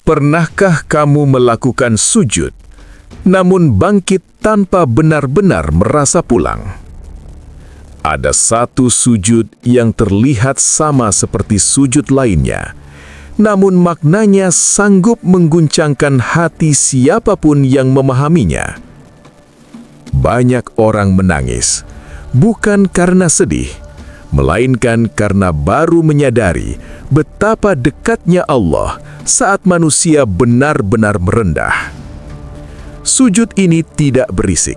Pernahkah kamu melakukan sujud, namun bangkit tanpa benar-benar merasa pulang? Ada satu sujud yang terlihat sama seperti sujud lainnya, namun maknanya sanggup mengguncangkan hati siapapun yang memahaminya. Banyak orang menangis, bukan karena sedih, melainkan karena baru menyadari betapa dekatnya Allah saat manusia benar-benar merendah. Sujud ini tidak berisik,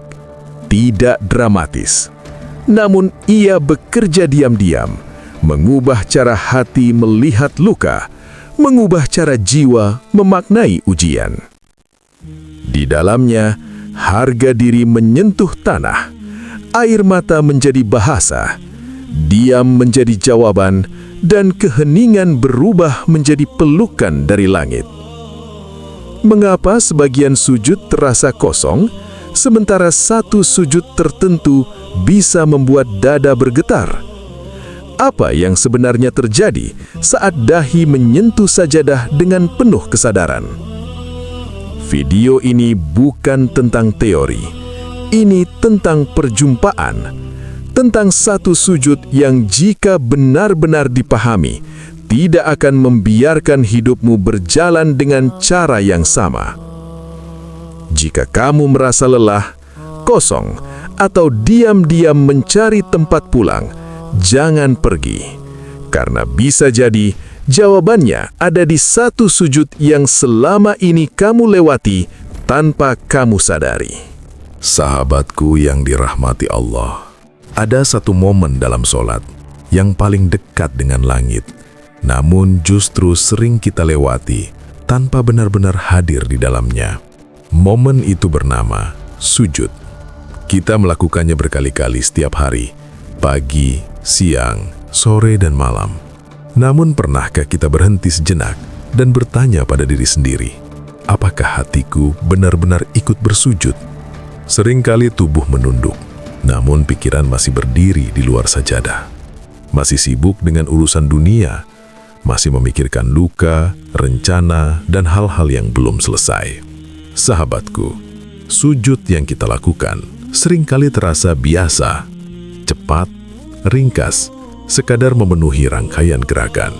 tidak dramatis, namun ia bekerja diam-diam, mengubah cara hati melihat luka, mengubah cara jiwa memaknai ujian. Di dalamnya, harga diri menyentuh tanah, air mata menjadi bahasa, diam menjadi jawaban, dan keheningan berubah menjadi pelukan dari langit. Mengapa sebagian sujud terasa kosong, sementara satu sujud tertentu bisa membuat dada bergetar? Apa yang sebenarnya terjadi saat dahi menyentuh sajadah dengan penuh kesadaran? Video ini bukan tentang teori, ini tentang perjumpaan, tentang satu sujud yang jika benar-benar dipahami, tidak akan membiarkan hidupmu berjalan dengan cara yang sama. Jika kamu merasa lelah, kosong, atau diam-diam mencari tempat pulang, jangan pergi. Karena bisa jadi jawabannya ada di satu sujud yang selama ini kamu lewati tanpa kamu sadari. Sahabatku yang dirahmati Allah, ada satu momen dalam sholat yang paling dekat dengan langit, namun justru sering kita lewati tanpa benar-benar hadir di dalamnya. Momen itu bernama sujud. Kita melakukannya berkali-kali setiap hari, pagi, siang, sore, dan malam. Namun pernahkah kita berhenti sejenak dan bertanya pada diri sendiri, apakah hatiku benar-benar ikut bersujud? Seringkali tubuh menunduk, namun pikiran masih berdiri di luar sajadah. Masih sibuk dengan urusan dunia, masih memikirkan luka, rencana, dan hal-hal yang belum selesai. Sahabatku, sujud yang kita lakukan seringkali terasa biasa, cepat, ringkas, sekadar memenuhi rangkaian gerakan.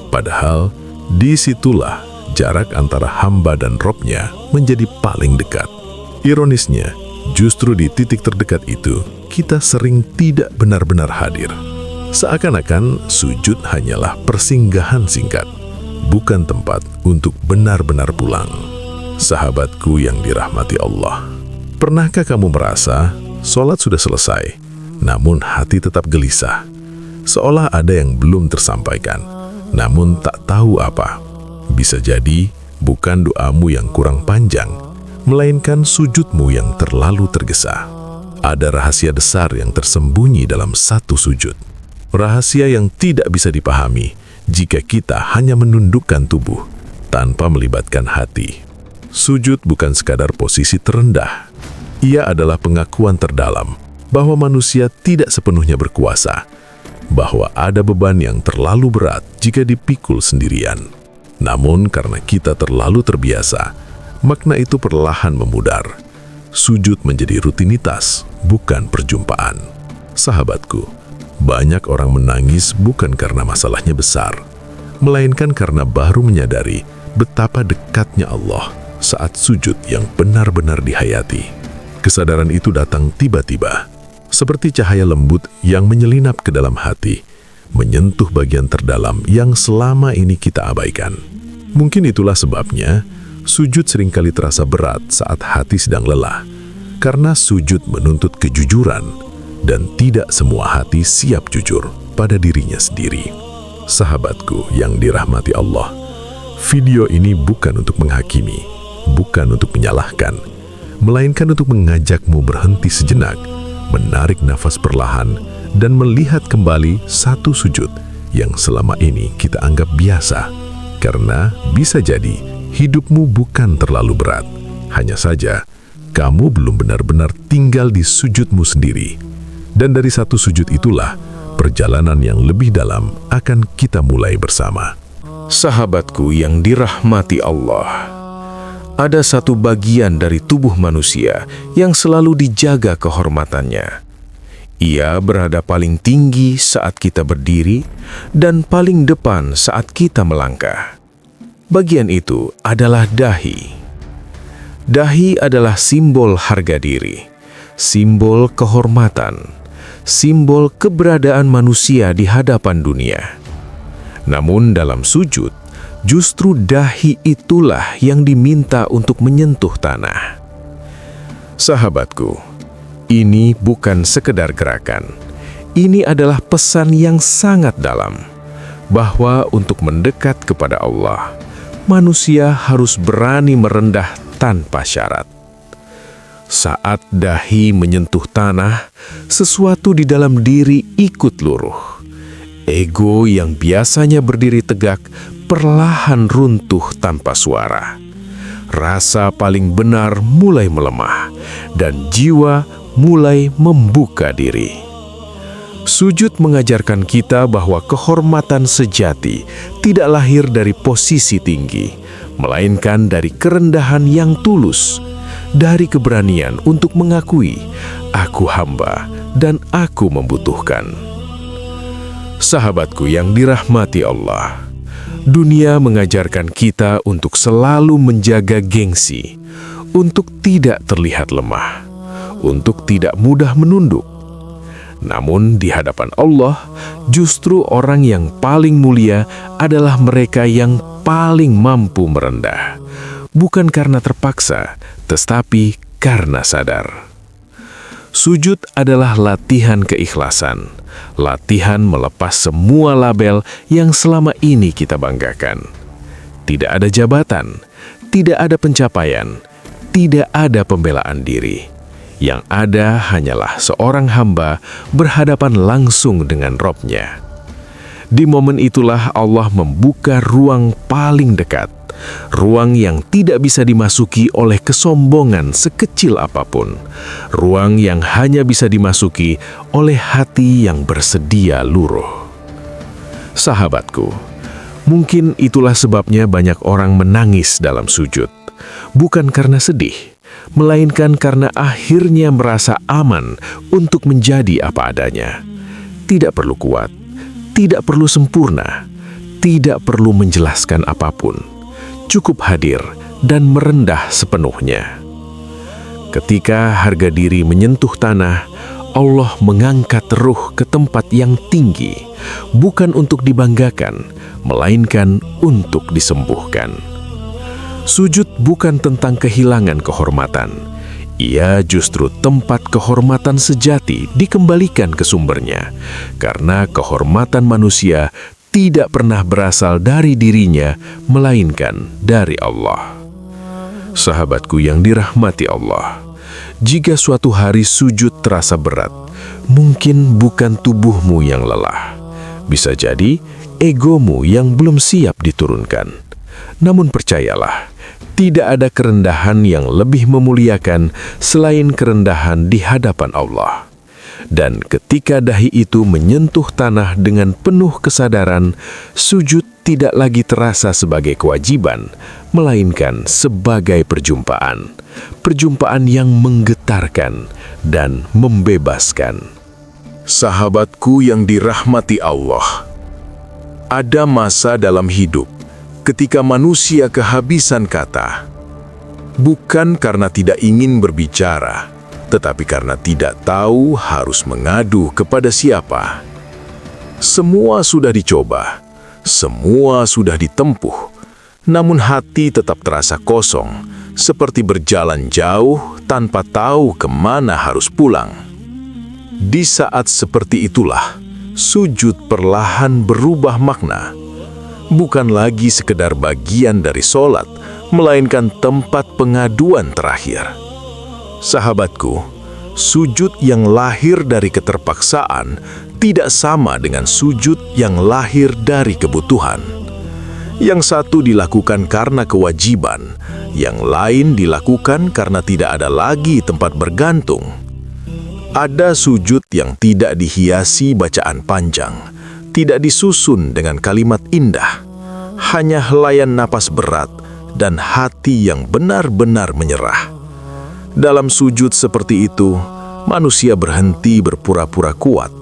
Padahal, disitulah jarak antara hamba dan Robnya menjadi paling dekat. Ironisnya, justru di titik terdekat itu, kita sering tidak benar-benar hadir. Seakan-akan sujud hanyalah persinggahan singkat, bukan tempat untuk benar-benar pulang. Sahabatku yang dirahmati Allah, pernahkah kamu merasa sholat sudah selesai, namun hati tetap gelisah? Seolah ada yang belum tersampaikan, namun tak tahu apa. Bisa jadi bukan doamu yang kurang panjang, melainkan sujudmu yang terlalu tergesa. Ada rahasia besar yang tersembunyi dalam satu sujud. Rahasia yang tidak bisa dipahami jika kita hanya menundukkan tubuh tanpa melibatkan hati. Sujud bukan sekadar posisi terendah. Ia adalah pengakuan terdalam bahwa manusia tidak sepenuhnya berkuasa, bahwa ada beban yang terlalu berat jika dipikul sendirian. Namun karena kita terlalu terbiasa, makna itu perlahan memudar. Sujud menjadi rutinitas, bukan perjumpaan. Sahabatku, banyak orang menangis bukan karena masalahnya besar, melainkan karena baru menyadari betapa dekatnya Allah saat sujud yang benar-benar dihayati. Kesadaran itu datang tiba-tiba, seperti cahaya lembut yang menyelinap ke dalam hati, menyentuh bagian terdalam yang selama ini kita abaikan. Mungkin itulah sebabnya sujud seringkali terasa berat saat hati sedang lelah, karena sujud menuntut kejujuran, dan tidak semua hati siap jujur pada dirinya sendiri. Sahabatku yang dirahmati Allah, video ini bukan untuk menghakimi, bukan untuk menyalahkan, melainkan untuk mengajakmu berhenti sejenak, menarik nafas perlahan, dan melihat kembali satu sujud yang selama ini kita anggap biasa. Karena bisa jadi hidupmu bukan terlalu berat, hanya saja kamu belum benar-benar tinggal di sujudmu sendiri. Dan dari satu sujud itulah perjalanan yang lebih dalam akan kita mulai bersama. Sahabatku yang dirahmati Allah, ada satu bagian dari tubuh manusia yang selalu dijaga kehormatannya. Ia berada paling tinggi saat kita berdiri dan paling depan saat kita melangkah. Bagian itu adalah dahi. Dahi adalah simbol harga diri, simbol kehormatan, simbol keberadaan manusia di hadapan dunia. Namun dalam sujud, justru dahi itulah yang diminta untuk menyentuh tanah. Sahabatku, ini bukan sekedar gerakan. Ini adalah pesan yang sangat dalam, bahwa untuk mendekat kepada Allah, manusia harus berani merendah tanpa syarat. Saat dahi menyentuh tanah, sesuatu di dalam diri ikut luruh. Ego yang biasanya berdiri tegak perlahan runtuh tanpa suara. Rasa paling benar mulai melemah, dan jiwa mulai membuka diri. Sujud mengajarkan kita bahwa kehormatan sejati tidak lahir dari posisi tinggi, melainkan dari kerendahan yang tulus, dari keberanian untuk mengakui, "Aku hamba dan aku membutuhkan." Sahabatku yang dirahmati Allah, dunia mengajarkan kita untuk selalu menjaga gengsi, untuk tidak terlihat lemah, untuk tidak mudah menunduk. Namun di hadapan Allah, justru orang yang paling mulia adalah mereka yang paling mampu merendah, bukan karena terpaksa, tetapi karena sadar. Sujud adalah latihan keikhlasan, latihan melepas semua label yang selama ini kita banggakan. Tidak ada jabatan, tidak ada pencapaian, tidak ada pembelaan diri. Yang ada hanyalah seorang hamba berhadapan langsung dengan Robnya. Di momen itulah Allah membuka ruang paling dekat, ruang yang tidak bisa dimasuki oleh kesombongan sekecil apapun, ruang yang hanya bisa dimasuki oleh hati yang bersedia luruh. Sahabatku, mungkin itulah sebabnya banyak orang menangis dalam sujud, bukan karena sedih, melainkan karena akhirnya merasa aman untuk menjadi apa adanya. Tidak perlu kuat, tidak perlu sempurna, tidak perlu menjelaskan apapun. Cukup hadir dan merendah sepenuhnya. Ketika harga diri menyentuh tanah, Allah mengangkat ruh ke tempat yang tinggi, bukan untuk dibanggakan, melainkan untuk disembuhkan. Sujud bukan tentang kehilangan kehormatan. Ia justru tempat kehormatan sejati dikembalikan ke sumbernya, karena kehormatan manusia tidak pernah berasal dari dirinya, melainkan dari Allah. Sahabatku yang dirahmati Allah, jika suatu hari sujud terasa berat, mungkin bukan tubuhmu yang lelah. Bisa jadi egomu yang belum siap diturunkan. Namun percayalah, tidak ada kerendahan yang lebih memuliakan selain kerendahan di hadapan Allah. Dan ketika dahi itu menyentuh tanah dengan penuh kesadaran, sujud tidak lagi terasa sebagai kewajiban, melainkan sebagai perjumpaan. Perjumpaan yang menggetarkan dan membebaskan. Sahabatku yang dirahmati Allah, ada masa dalam hidup ketika manusia kehabisan kata, bukan karena tidak ingin berbicara, tetapi karena tidak tahu harus mengadu kepada siapa. Semua sudah dicoba, semua sudah ditempuh, namun hati tetap terasa kosong, seperti berjalan jauh tanpa tahu kemana harus pulang. Di saat seperti itulah, sujud perlahan berubah makna. Bukan lagi sekedar bagian dari sholat, melainkan tempat pengaduan terakhir. Sahabatku, sujud yang lahir dari keterpaksaan tidak sama dengan sujud yang lahir dari kebutuhan. Yang satu dilakukan karena kewajiban, yang lain dilakukan karena tidak ada lagi tempat bergantung. Ada sujud yang tidak dihiasi bacaan panjang, tidak disusun dengan kalimat indah. hanya helaian napas berat dan hati yang benar-benar menyerah. Dalam sujud seperti itu, manusia berhenti berpura-pura kuat.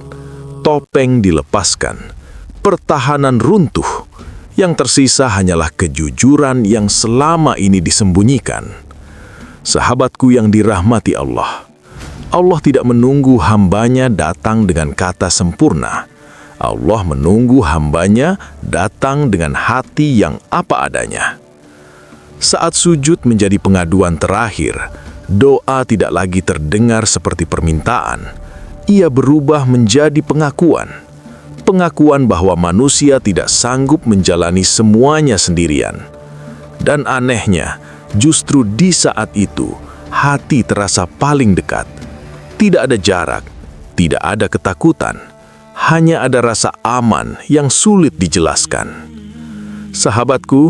Topeng dilepaskan, pertahanan runtuh. Yang tersisa hanyalah kejujuran yang selama ini disembunyikan. Sahabatku yang dirahmati Allah, Allah tidak menunggu hambanya datang dengan kata sempurna. Allah menunggu hambanya datang dengan hati yang apa adanya. Saat sujud menjadi pengaduan terakhir, doa tidak lagi terdengar seperti permintaan. Ia berubah menjadi pengakuan. Pengakuan bahwa manusia tidak sanggup menjalani semuanya sendirian. Dan anehnya, justru di saat itu, hati terasa paling dekat. Tidak ada jarak, tidak ada ketakutan, hanya ada rasa aman yang sulit dijelaskan. Sahabatku,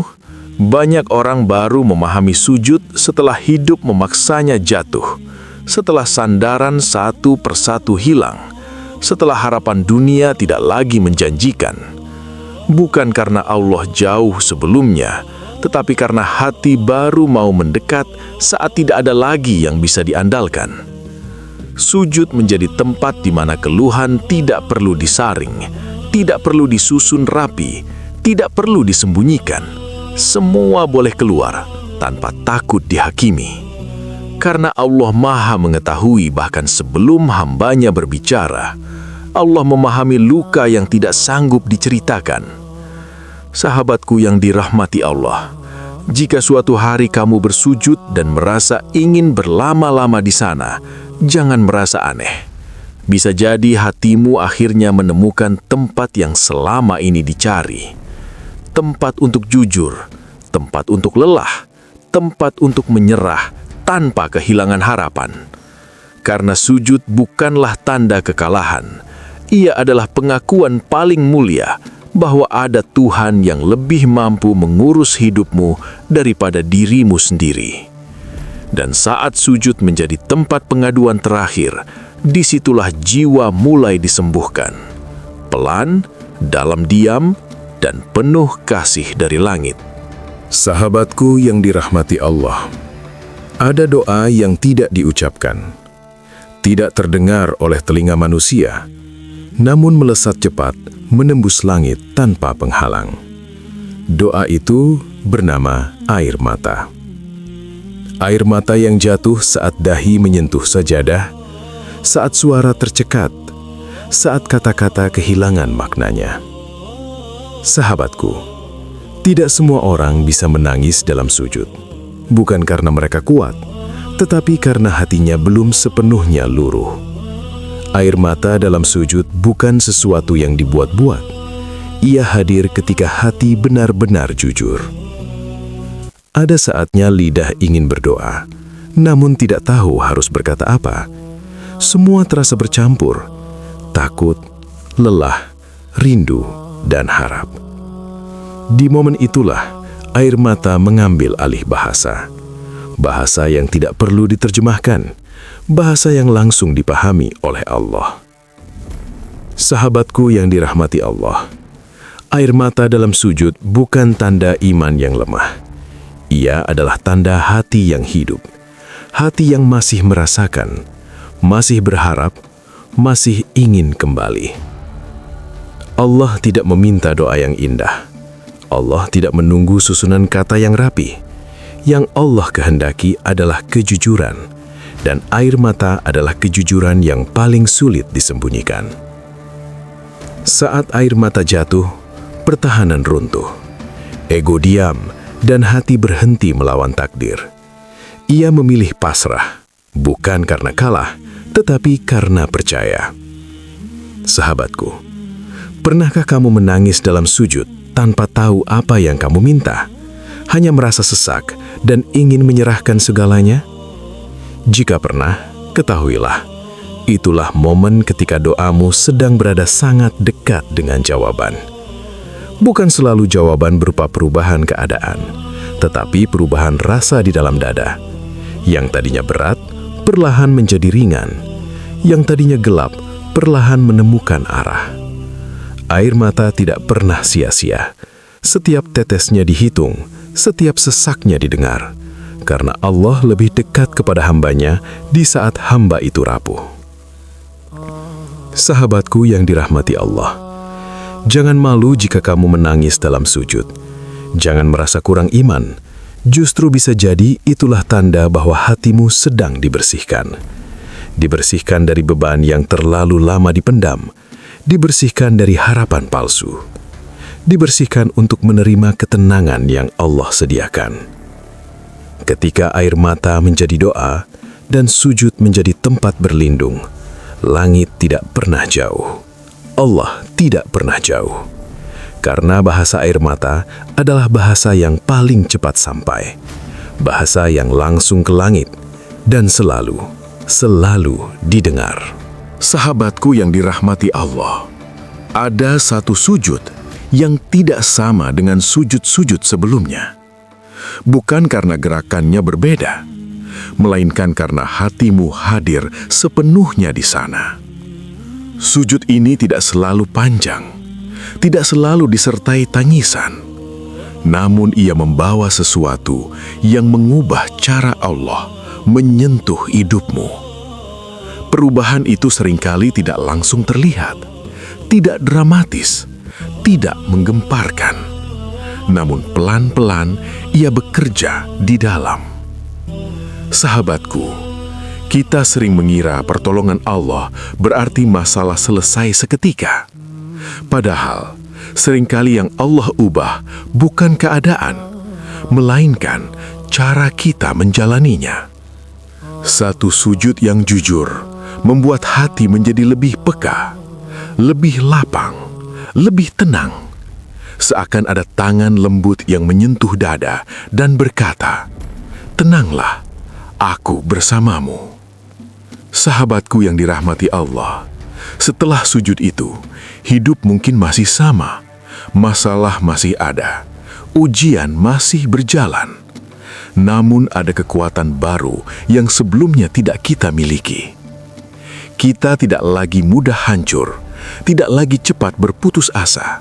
banyak orang baru memahami sujud setelah hidup memaksanya jatuh, setelah sandaran satu persatu hilang, setelah harapan dunia tidak lagi menjanjikan. Bukan karena Allah jauh sebelumnya, tetapi karena hati baru mau mendekat saat tidak ada lagi yang bisa diandalkan. Sujud menjadi tempat di mana keluhan tidak perlu disaring, tidak perlu disusun rapi, tidak perlu disembunyikan. Semua boleh keluar tanpa takut dihakimi. Karena Allah Maha mengetahui bahkan sebelum hambanya berbicara, Allah memahami luka yang tidak sanggup diceritakan. Sahabatku yang dirahmati Allah, jika suatu hari kamu bersujud dan merasa ingin berlama-lama di sana, jangan merasa aneh. Bisa jadi hatimu akhirnya menemukan tempat yang selama ini dicari. Tempat untuk jujur, tempat untuk lelah, tempat untuk menyerah tanpa kehilangan harapan. Karena sujud bukanlah tanda kekalahan. Ia adalah pengakuan paling mulia bahwa ada Tuhan yang lebih mampu mengurus hidupmu daripada dirimu sendiri. Dan saat sujud menjadi tempat pengaduan terakhir, disitulah jiwa mulai disembuhkan. Pelan, dalam diam, dan penuh kasih dari langit. Sahabatku yang dirahmati Allah, ada doa yang tidak diucapkan, tidak terdengar oleh telinga manusia, namun melesat cepat menembus langit tanpa penghalang. Doa itu bernama air mata. Air mata yang jatuh saat dahi menyentuh sajadah, saat suara tercekat, saat kata-kata kehilangan maknanya. Sahabatku, tidak semua orang bisa menangis dalam sujud, bukan karena mereka kuat, tetapi karena hatinya belum sepenuhnya luruh. Air mata dalam sujud bukan sesuatu yang dibuat-buat. Ia hadir ketika hati benar-benar jujur. Ada saatnya lidah ingin berdoa, namun tidak tahu harus berkata apa. Semua terasa bercampur, takut, lelah, rindu, dan harap. Di momen itulah, air mata mengambil alih bahasa. Bahasa yang tidak perlu diterjemahkan, bahasa yang langsung dipahami oleh Allah. Sahabatku yang dirahmati Allah, air mata dalam sujud bukan tanda iman yang lemah. Ia adalah tanda hati yang hidup, hati yang masih merasakan, masih berharap, masih ingin kembali. Allah tidak meminta doa yang indah. Allah tidak menunggu susunan kata yang rapi. Yang Allah kehendaki adalah kejujuran, dan air mata adalah kejujuran yang paling sulit disembunyikan. Saat air mata jatuh, pertahanan runtuh. Ego diam, dan hati berhenti melawan takdir. Ia memilih pasrah, bukan karena kalah, tetapi karena percaya. Sahabatku, pernahkah kamu menangis dalam sujud tanpa tahu apa yang kamu minta? Hanya merasa sesak dan ingin menyerahkan segalanya? Jika pernah, ketahuilah, itulah momen ketika doamu sedang berada sangat dekat dengan jawaban. Bukan selalu jawaban berupa perubahan keadaan, tetapi perubahan rasa di dalam dada. Yang tadinya berat, perlahan menjadi ringan. Yang tadinya gelap, perlahan menemukan arah. Air mata tidak pernah sia-sia. Setiap tetesnya dihitung, setiap sesaknya didengar, karena Allah lebih dekat kepada hambanya di saat hamba itu rapuh. Sahabatku yang dirahmati Allah, jangan malu jika kamu menangis dalam sujud. Jangan merasa kurang iman. Justru bisa jadi itulah tanda bahwa hatimu sedang dibersihkan. Dibersihkan dari beban yang terlalu lama dipendam. Dibersihkan dari harapan palsu. Dibersihkan untuk menerima ketenangan yang Allah sediakan. Ketika air mata menjadi doa dan sujud menjadi tempat berlindung, langit tidak pernah jauh. Allah tidak pernah jauh. Karena bahasa air mata adalah bahasa yang paling cepat sampai. Bahasa yang langsung ke langit dan selalu didengar. Sahabatku yang dirahmati Allah, ada satu sujud yang tidak sama dengan sujud-sujud sebelumnya. Bukan karena gerakannya berbeda, melainkan karena hatimu hadir sepenuhnya di sana. Sujud ini tidak selalu panjang, tidak selalu disertai tangisan, namun ia membawa sesuatu yang mengubah cara Allah menyentuh hidupmu. Perubahan itu seringkali tidak langsung terlihat, tidak dramatis, tidak menggemparkan, namun pelan-pelan ia bekerja di dalam. Sahabatku, kita sering mengira pertolongan Allah berarti masalah selesai seketika. Padahal, seringkali yang Allah ubah bukan keadaan, melainkan cara kita menjalaninya. Satu sujud yang jujur membuat hati menjadi lebih peka, lebih lapang, lebih tenang. Seakan ada tangan lembut yang menyentuh dada dan berkata, "Tenanglah, aku bersamamu." Sahabatku yang dirahmati Allah, setelah sujud itu, hidup mungkin masih sama, masalah masih ada, ujian masih berjalan. Namun ada kekuatan baru yang sebelumnya tidak kita miliki. Kita tidak lagi mudah hancur, tidak lagi cepat berputus asa.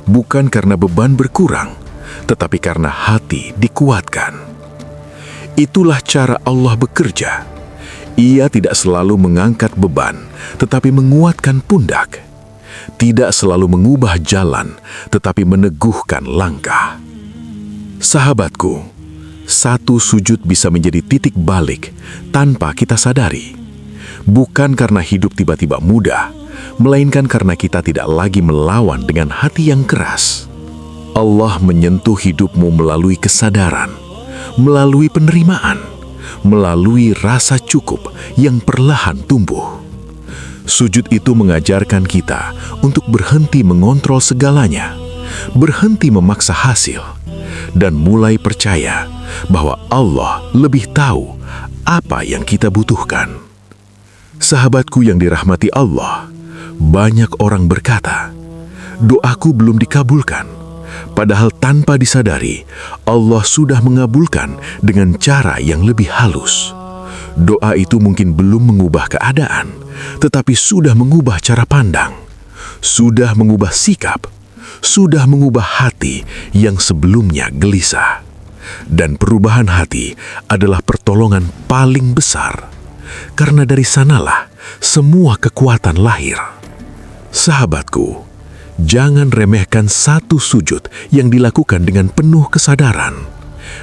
Bukan karena beban berkurang, tetapi karena hati dikuatkan. Itulah cara Allah bekerja. Ia tidak selalu mengangkat beban, tetapi menguatkan pundak. Tidak selalu mengubah jalan, tetapi meneguhkan langkah. Sahabatku, satu sujud bisa menjadi titik balik tanpa kita sadari. Bukan karena hidup tiba-tiba mudah, melainkan karena kita tidak lagi melawan dengan hati yang keras. Allah menyentuh hidupmu melalui kesadaran, melalui penerimaan, melalui rasa cukup yang perlahan tumbuh. Sujud itu mengajarkan kita untuk berhenti mengontrol segalanya, berhenti memaksa hasil, dan mulai percaya bahwa Allah lebih tahu apa yang kita butuhkan. Sahabatku yang dirahmati Allah, banyak orang berkata, "Doaku belum dikabulkan." Padahal tanpa disadari, Allah sudah mengabulkan dengan cara yang lebih halus. Doa itu mungkin belum mengubah keadaan, tetapi sudah mengubah cara pandang, sudah mengubah sikap, sudah mengubah hati yang sebelumnya gelisah. Dan perubahan hati adalah pertolongan paling besar, karena dari sanalah semua kekuatan lahir. Sahabatku, jangan remehkan satu sujud yang dilakukan dengan penuh kesadaran.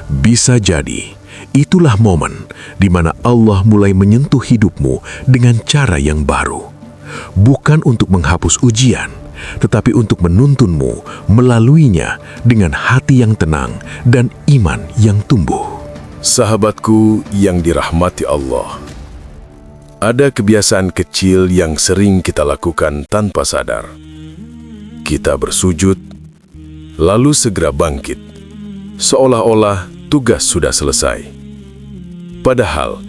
Bisa jadi, itulah momen di mana Allah mulai menyentuh hidupmu dengan cara yang baru. Bukan untuk menghapus ujian, tetapi untuk menuntunmu melaluinya dengan hati yang tenang dan iman yang tumbuh. Sahabatku yang dirahmati Allah, ada kebiasaan kecil yang sering kita lakukan tanpa sadar. Kita bersujud, lalu segera bangkit, seolah-olah tugas sudah selesai. Padahal,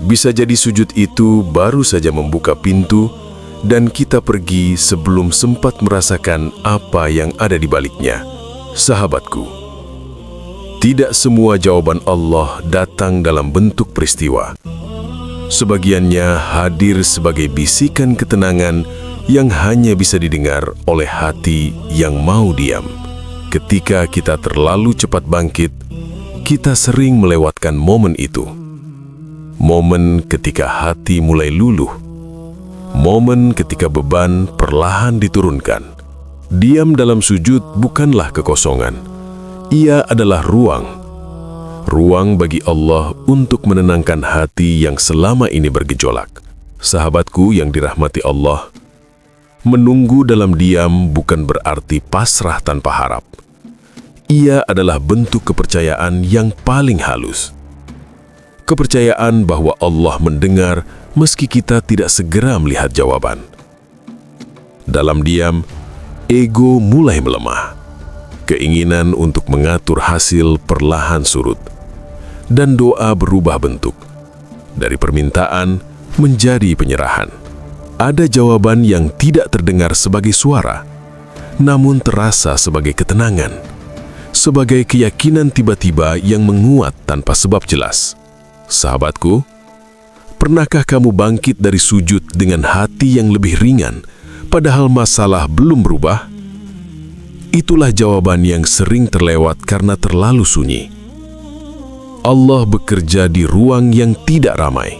bisa jadi sujud itu baru saja membuka pintu dan kita pergi sebelum sempat merasakan apa yang ada di baliknya. Sahabatku, tidak semua jawaban Allah datang dalam bentuk peristiwa. Sebagiannya hadir sebagai bisikan ketenangan yang hanya bisa didengar oleh hati yang mau diam. Ketika kita terlalu cepat bangkit, kita sering melewatkan momen itu. Momen ketika hati mulai luluh. Momen ketika beban perlahan diturunkan. Diam dalam sujud bukanlah kekosongan. Ia adalah ruang. Ruang bagi Allah untuk menenangkan hati yang selama ini bergejolak. Sahabatku yang dirahmati Allah, menunggu dalam diam bukan berarti pasrah tanpa harap. Ia adalah bentuk kepercayaan yang paling halus. Kepercayaan bahwa Allah mendengar meski kita tidak segera melihat jawaban. Dalam diam, ego mulai melemah. Keinginan untuk mengatur hasil perlahan surut. Dan doa berubah bentuk. Dari permintaan menjadi penyerahan. Ada jawaban yang tidak terdengar sebagai suara, namun terasa sebagai ketenangan. Sebagai keyakinan tiba-tiba yang menguat tanpa sebab jelas. Sahabatku, pernahkah kamu bangkit dari sujud dengan hati yang lebih ringan, padahal masalah belum berubah? Itulah jawaban yang sering terlewat karena terlalu sunyi. Allah bekerja di ruang yang tidak ramai,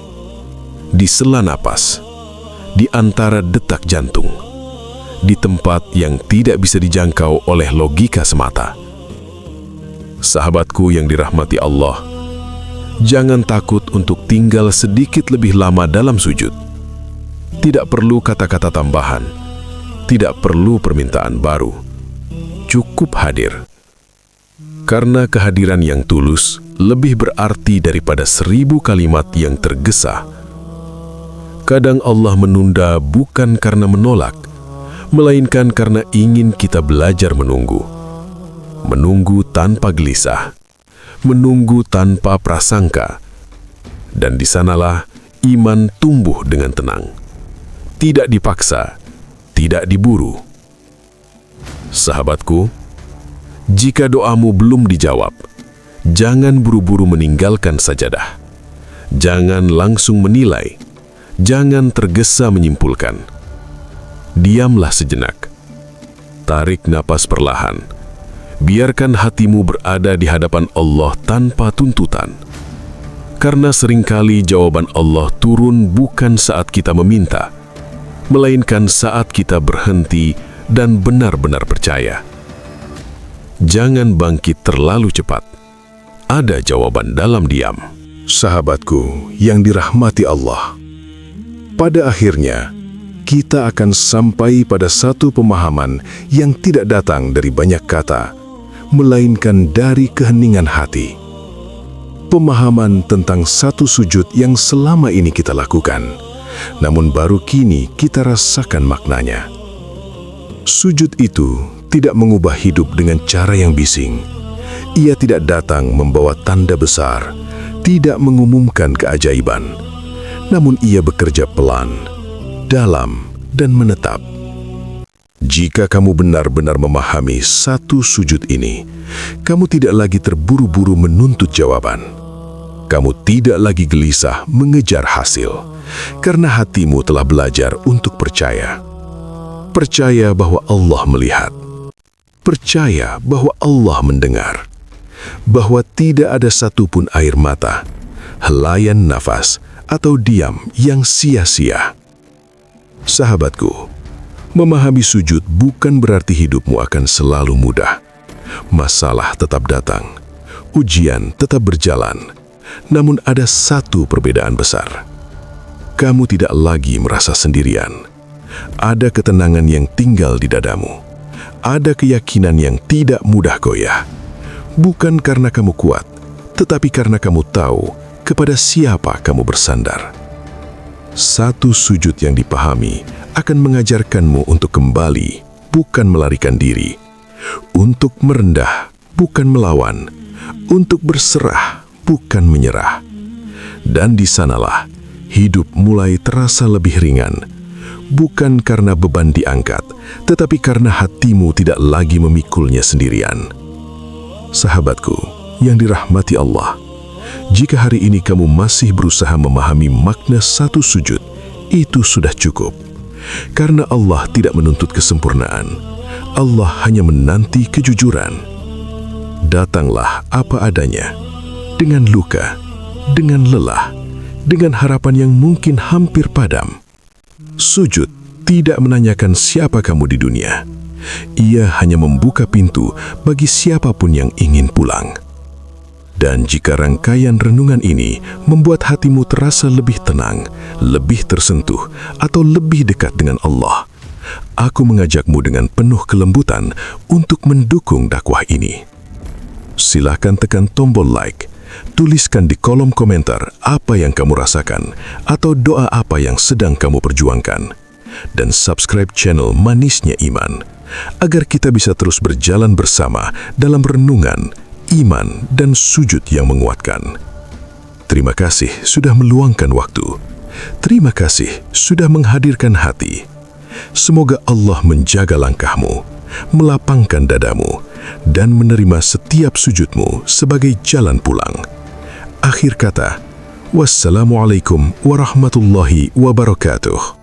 di sela napas, di antara detak jantung, di tempat yang tidak bisa dijangkau oleh logika semata. Sahabatku yang dirahmati Allah, jangan takut untuk tinggal sedikit lebih lama dalam sujud. Tidak perlu kata-kata tambahan, tidak perlu permintaan baru. Cukup hadir. Karena kehadiran yang tulus lebih berarti daripada 1000 kalimat yang tergesa. Kadang Allah menunda bukan karena menolak, melainkan karena ingin kita belajar menunggu. Menunggu tanpa gelisah, menunggu tanpa prasangka. Dan di sanalah iman tumbuh dengan tenang. Tidak dipaksa, tidak diburu. Sahabatku, jika doamu belum dijawab, jangan buru-buru meninggalkan sajadah. Jangan langsung menilai, jangan tergesa menyimpulkan. Diamlah sejenak. Tarik napas perlahan. Biarkan hatimu berada di hadapan Allah tanpa tuntutan. Karena seringkali jawaban Allah turun bukan saat kita meminta, melainkan saat kita berhenti dan benar-benar percaya. Jangan bangkit terlalu cepat. Ada jawaban dalam diam. Sahabatku yang dirahmati Allah, pada akhirnya kita akan sampai pada satu pemahaman yang tidak datang dari banyak kata, melainkan dari keheningan hati. Pemahaman tentang satu sujud yang selama ini kita lakukan, namun baru kini kita rasakan maknanya. Sujud itu tidak mengubah hidup dengan cara yang bising. Ia tidak datang membawa tanda besar, tidak mengumumkan keajaiban, namun ia bekerja pelan, dalam, dan menetap. Jika kamu benar-benar memahami satu sujud ini, kamu tidak lagi terburu-buru menuntut jawaban. Kamu tidak lagi gelisah mengejar hasil, karena hatimu telah belajar untuk percaya. Percaya bahwa Allah melihat. Percaya bahwa Allah mendengar. Bahwa tidak ada satupun air mata, helaian nafas, atau diam yang sia-sia. Sahabatku, memahami sujud bukan berarti hidupmu akan selalu mudah. Masalah tetap datang, ujian tetap berjalan, namun ada satu perbedaan besar. Kamu tidak lagi merasa sendirian. Ada ketenangan yang tinggal di dadamu. Ada keyakinan yang tidak mudah goyah. Bukan karena kamu kuat, tetapi karena kamu tahu kepada siapa kamu bersandar. Satu sujud yang dipahami akan mengajarkanmu untuk kembali, bukan melarikan diri. Untuk merendah, bukan melawan. Untuk berserah, bukan menyerah. Dan di sanalah hidup mulai terasa lebih ringan. Bukan karena beban diangkat, tetapi karena hatimu tidak lagi memikulnya sendirian. Sahabatku yang dirahmati Allah, jika hari ini kamu masih berusaha memahami makna satu sujud, itu sudah cukup. Karena Allah tidak menuntut kesempurnaan. Allah hanya menanti kejujuran. Datanglah apa adanya, dengan luka, dengan lelah, dengan harapan yang mungkin hampir padam. Sujud tidak menanyakan siapa kamu di dunia. Ia hanya membuka pintu bagi siapapun yang ingin pulang. Dan jika rangkaian renungan ini membuat hatimu terasa lebih tenang, lebih tersentuh, atau lebih dekat dengan Allah, aku mengajakmu dengan penuh kelembutan untuk mendukung dakwah ini. Silakan tekan tombol like, tuliskan di kolom komentar apa yang kamu rasakan atau doa apa yang sedang kamu perjuangkan. Dan subscribe channel Manisnya Iman, agar kita bisa terus berjalan bersama dalam renungan, iman, dan sujud yang menguatkan. Terima kasih sudah meluangkan waktu. Terima kasih sudah menghadirkan hati. Semoga Allah menjaga langkahmu, melapangkan dadamu, dan menerima setiap sujudmu sebagai jalan pulang. Akhir kata, wassalamualaikum warahmatullahi wabarakatuh.